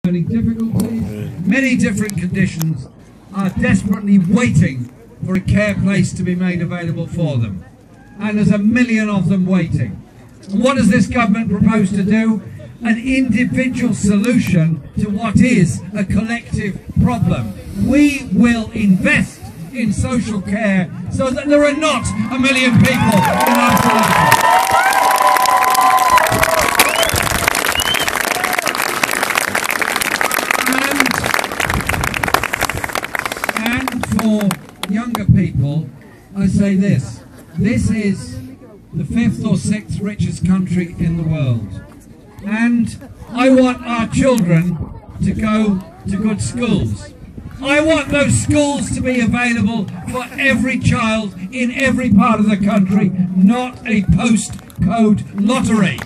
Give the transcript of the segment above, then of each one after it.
learning difficulties, many different conditions, are desperately waiting for a care place to be made available for them. And there's 1 million of them waiting. And what does this government propose to do? An individual solution to what is a collective problem. We will invest in social care so that there are not 1 million people in isolation. And for younger people, I say this. This is the 5th or 6th richest country in the world. And I want our children to go to good schools. I want those schools to be available for every child in every part of the country, not a postcode lottery.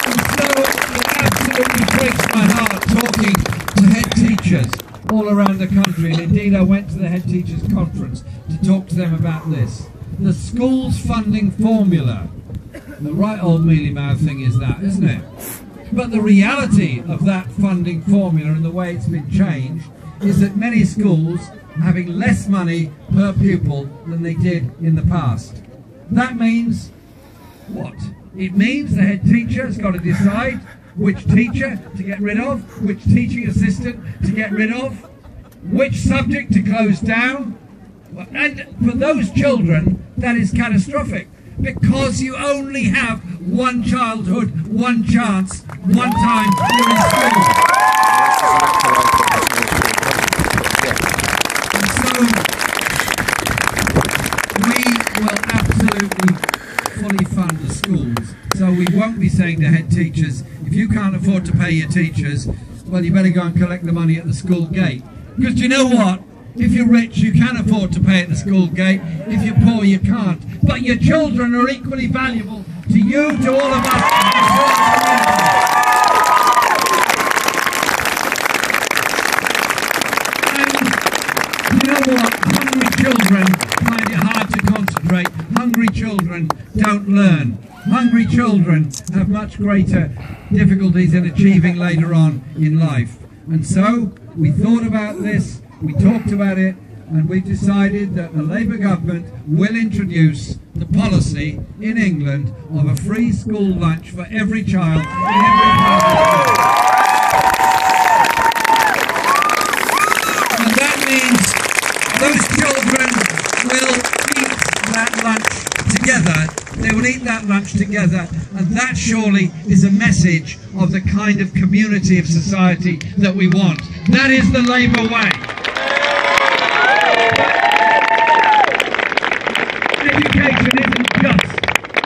And so it absolutely breaks my heart talking to head teachers all around the country, and indeed I went to the head teachers conference to talk to them about this. The school's funding formula. The right old mealy-mouth thing is that, isn't it? But the reality of that funding formula and the way it's been changed is that many schools are having less money per pupil than they did in the past. That means what? It means the head teacher has got to decide which teacher to get rid of, which teaching assistant to get rid of, which subject to close down. And for those children, that is catastrophic, because you only have one childhood, one chance, one time you're in school. And so we will absolutely fully fund the schools. So we won't be saying to head teachers, if you can't afford to pay your teachers, well, you better go and collect the money at the school gate. Because do you know what? If you're rich, you can afford to pay at the school gate. If you're poor, you can't. But your children are equally valuable to you, to all of us. And you know what? Hungry children find it hard to concentrate. Hungry children don't learn. Hungry children have much greater difficulties in achieving later on in life. And so we thought about this. We talked about it, and we decided that the Labour government will introduce the policy in England of a free school lunch for every child in every part of the country. And that means those children will eat that lunch together. They will eat that lunch together, and that surely is a message of the kind of community of society that we want. That is the Labour way. Education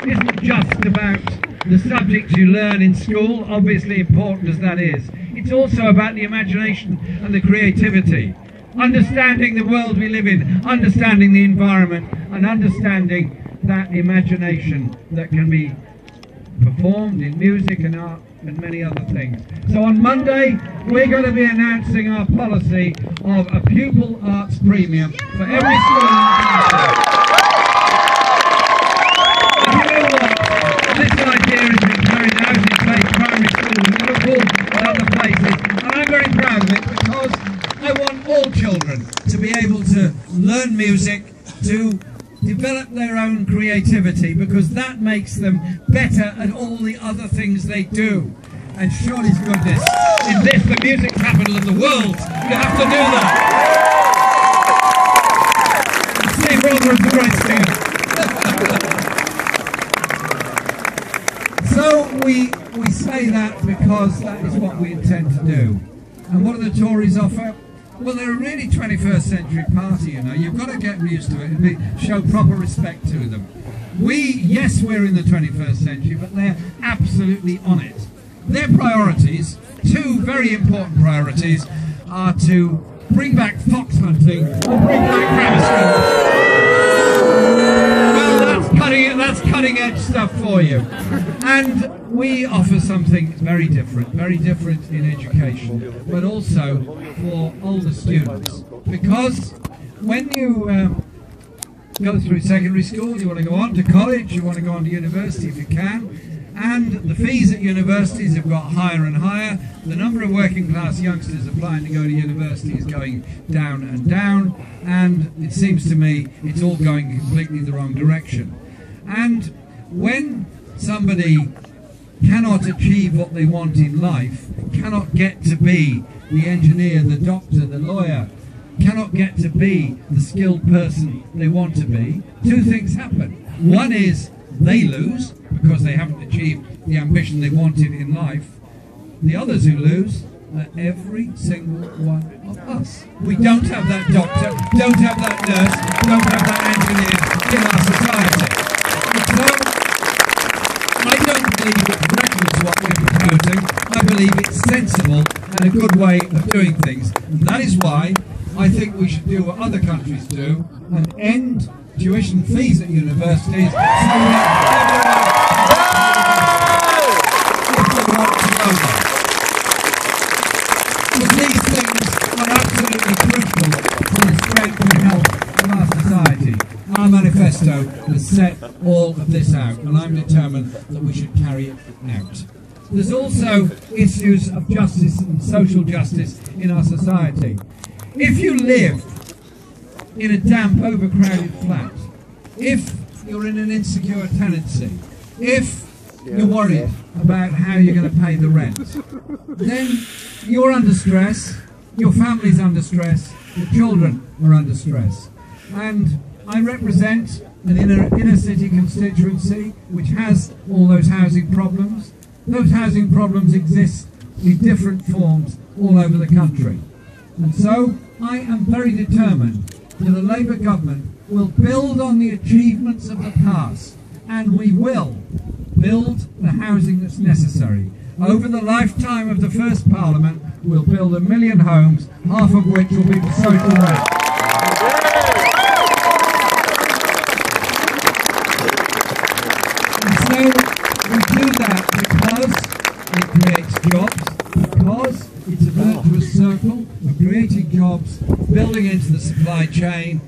isn't just about the subjects you learn in school, obviously important as that is. It's also about the imagination and the creativity. Understanding the world we live in, understanding the environment, and understanding that imagination that can be performed in music and art and many other things. So on Monday, we're going to be announcing our policy of a pupil arts premium for every school in the country. This idea has been carried out in, say, primary schools in Liverpool and other places, and I'm very proud of it because I want all children to be able to learn music, to develop their own creativity, because that makes them better at all the other things they do. And surely to goodness, in this, the music capital of the world, you have to do that. Steve Roller is a great singer. So we say that because that is what we intend to do. And what do the Tories offer? Well, they're a really 21st century party, you know. You've got to get used to it and show proper respect to them. Yes, we're in the 21st century, but they're absolutely on it. Their priorities, two very important priorities, are to bring back fox hunting and bring back grammar schools. Well, that's cutting edge stuff for you. And we offer something very different in education, but also for older students. Because when you go through secondary school, you want to go on to college, you want to go on to university if you can, And the fees at universities have got higher and higher. The number of working class youngsters applying to go to university is going down and down. And it seems to me it's all going completely the wrong direction. And when somebody cannot achieve what they want in life, cannot get to be the engineer, the doctor, the lawyer, cannot get to be the skilled person they want to be, two things happen. One is they lose because they haven't achieved the ambition they wanted in life. The others who lose are every single one of us. We don't have that doctor, don't have that nurse, don't have that engineer in our society. So, I don't believe it's reckless what we're proposing. I believe it's sensible and a good way of doing things. And that is why I think we should do what other countries do and end tuition fees at universities so that everyone want to go there. Because these things are absolutely crucial for the strength and health of our society. Our manifesto has set all of this out, and I'm determined that we should carry it out. There's also issues of justice and social justice in our society. If you live in a damp, overcrowded flat, if you're in an insecure tenancy, if you're worried about how you're going to pay the rent, then you're under stress, your family's under stress, your children are under stress. And I represent an inner city constituency which has all those housing problems. Those housing problems exist in different forms all over the country. And so I am very determined that the Labour government will build on the achievements of the past, and we will build the housing that's necessary. Over the lifetime of the first Parliament, we'll build 1 million homes, half of which will be for social rent. And so we do that because it creates jobs, because it's a virtuous circle of creating jobs, building into the supply chain,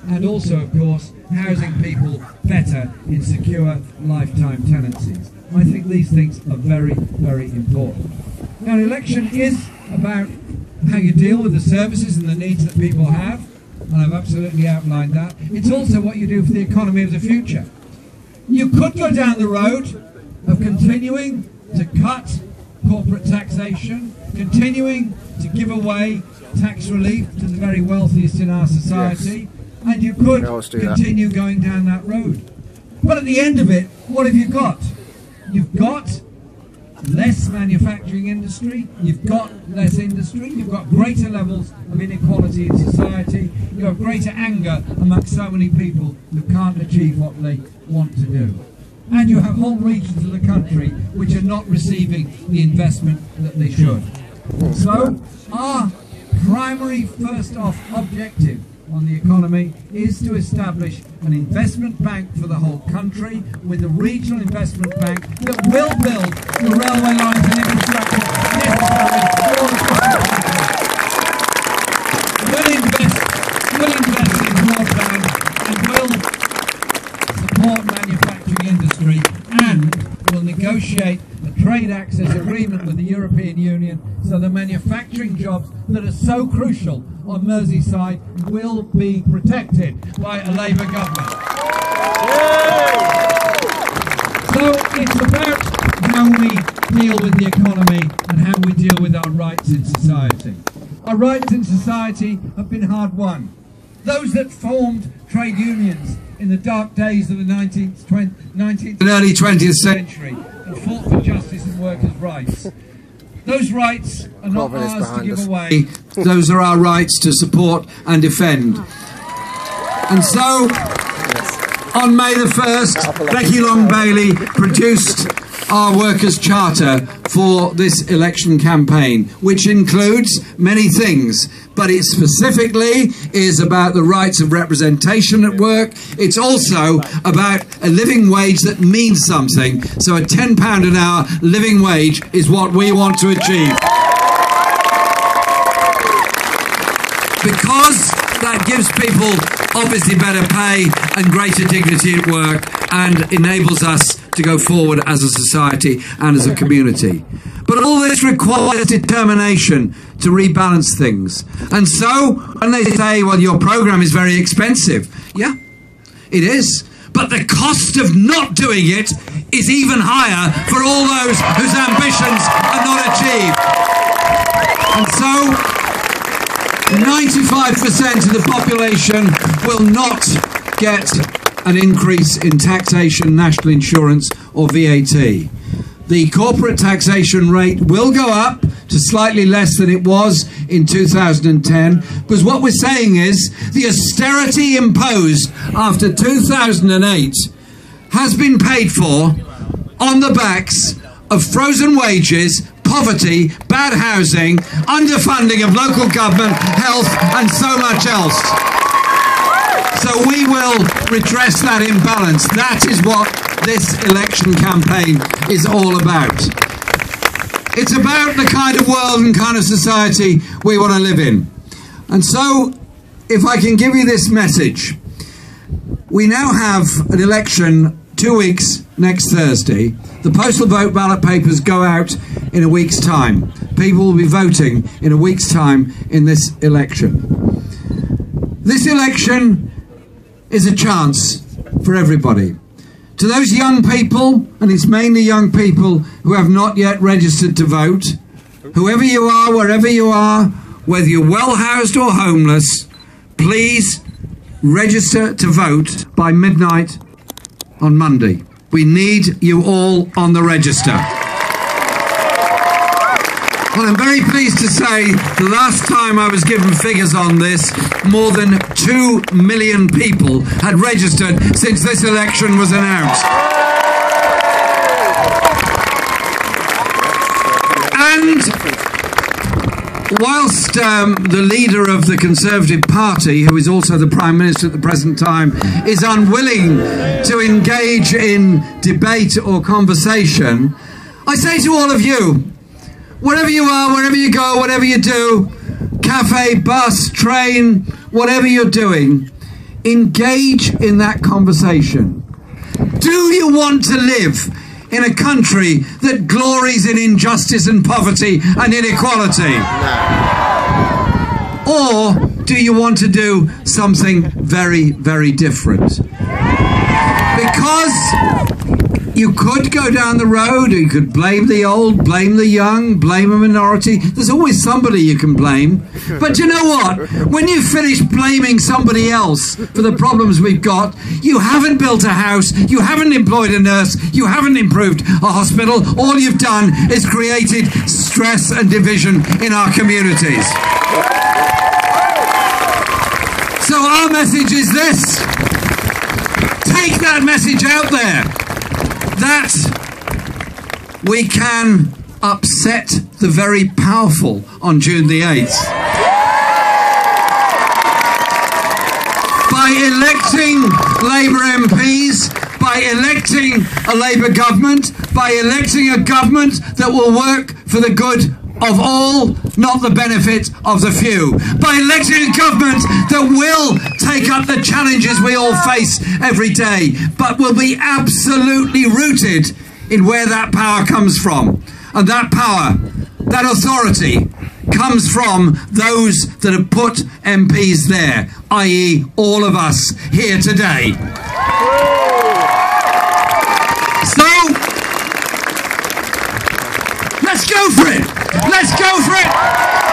and also, of course, housing people better in secure lifetime tenancies. I think these things are very, very important. Now, an election is about how you deal with the services and the needs that people have, and I've absolutely outlined that. It's also what you do for the economy of the future. You could go down the road of continuing to cut corporate taxation, continuing to give away tax relief to the very wealthiest in our society, and you could continue going down that road. But at the end of it, what have you got? You've got less manufacturing industry, you've got less industry, you've got greater levels of inequality in society, you have greater anger amongst so many people who can't achieve what they want to do. And you have whole regions of the country which are not receiving the investment that they should. So our primary first off objective on the economy is to establish an investment bank for the whole country with a regional investment bank that will build the railway lines and infrastructure necessary for all the will invest in broadband and will support manufacturing industry, and will negotiate a trade access agreement with the European Union so the manufacturing jobs that are so crucial on Merseyside will be protected by a Labour government. So it's about how we deal with the economy and how we deal with our rights in society. Our rights in society have been hard won. Those that formed trade unions in the dark days of the 19th and early 20th century and fought for justice and workers' rights. Those rights are not ours to give away. Those are our rights to support and defend. And so, on May the 1st, Becky Long-Bailey produced our Workers' Charter for this election campaign, which includes many things, but it specifically is about the rights of representation at work. It's also about a living wage that means something. So a £10 an hour living wage is what we want to achieve. Because that gives people obviously better pay and greater dignity at work. and enables us to go forward as a society and as a community. But all this requires determination to rebalance things. And so, when they say, well, your programme is very expensive, yeah, it is. But the cost of not doing it is even higher for all those whose ambitions are not achieved. And so, 95% of the population will not get an increase in taxation, national insurance or VAT. The corporate taxation rate will go up to slightly less than it was in 2010, because what we're saying is the austerity imposed after 2008 has been paid for on the backs of frozen wages, poverty, bad housing, underfunding of local government, health and so much else. So we will redress that imbalance. That is what this election campaign is all about. It's about the kind of world and kind of society we want to live in. And so, if I can give you this message, we now have an election 2 weeks next Thursday. The postal vote ballot papers go out in a week's time. People will be voting in a week's time in this election. This election is a chance for everybody. To those young people, and it's mainly young people who have not yet registered to vote, whoever you are, wherever you are, whether you're well housed or homeless, please register to vote by midnight on Monday. We need you all on the register. Well, I'm very pleased to say the last time I was given figures on this, more than 2 million people had registered since this election was announced. And whilst the leader of the Conservative Party, who is also the Prime Minister at the present time, is unwilling to engage in debate or conversation, I say to all of you, wherever you are, wherever you go, whatever you do, cafe, bus, train, whatever you're doing, engage in that conversation. Do you want to live in a country that glories in injustice and poverty and inequality? Or do you want to do something very, very different? Because you could go down the road, you could blame the old, blame the young, blame a minority. There's always somebody you can blame. But you know what? When you finish blaming somebody else for the problems we've got, you haven't built a house, you haven't employed a nurse, you haven't improved a hospital. All you've done is created stress and division in our communities. So our message is this. Take that message out there. That we can upset the very powerful on June the 8th. By electing Labour MPs, by electing a Labour government, by electing a government that will work for the good of all, not the benefit of the few. By electing a government that will take up the challenges we all face every day, but will be absolutely rooted in where that power comes from. And that power, that authority, comes from those that have put MPs there, i.e. all of us here today. So, let's go for it! Let's go for it!